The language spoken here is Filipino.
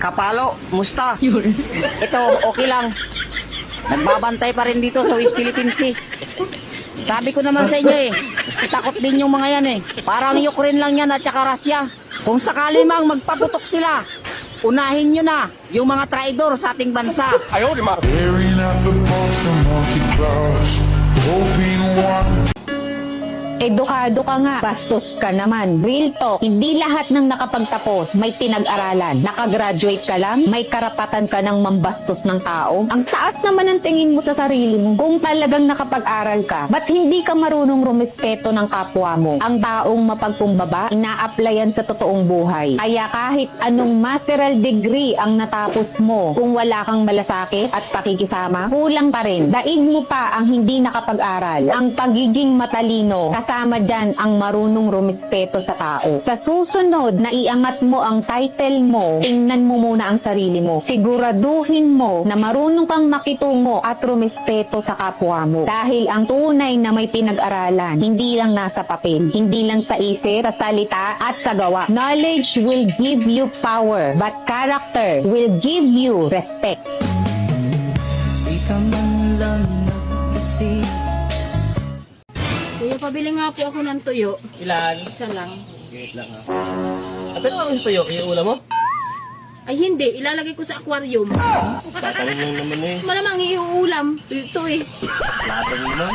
Kapalo, musta? Ito, okay lang. Nagbabantay pa rin dito sa West Philippine Sea. Sabi ko naman sa inyo takot din yung mga yan Parang Ukraine lang yan at saka Russia. Kung sakali mang magpaputok sila, unahin nyo na yung mga traidor sa ating bansa. Staring at the bottom of your glass, hoping one Edukado ka nga, bastos ka naman. Real talk, hindi lahat ng nakapagtapos may pinag-aralan. Nakagraduate ka lang, may karapatan ka ng mambastos ng tao. Ang taas naman ang tingin mo sa sarili mo. Kung talagang nakapag-aral ka, ba't hindi ka marunong rumispeto ng kapwa mo? Ang taong mapagkumbaba, ina-applyan sa totoong buhay. Kaya kahit anong masteral degree ang natapos mo, kung wala kang malasakit at pakikisama, kulang pa rin. Daig mo pa ang hindi nakapag-aral. Ang pagiging matalino, kasama dyan ang marunong rumispeto sa tao. Sa susunod na iangat mo ang title mo, tingnan mo muna ang sarili mo. Siguraduhin mo na marunong kang makitungo at rumispeto sa kapwa mo. Dahil ang tunay na may pinag-aralan, hindi lang nasa papel, hindi lang sa isip, sa salita at sa gawa. Knowledge will give you power, but character will give you respect. Di ka man lang nag-isip. Kuya, pabili nga po ako ng tuyo. Ilan? Isa lang. Wait lang ha. Pero ang tuyo, yung ulam mo? Ay hindi, ilalagay ko sa aquarium. Tatanong lang naman Malamang iuulam. Ito Lahat ng naman.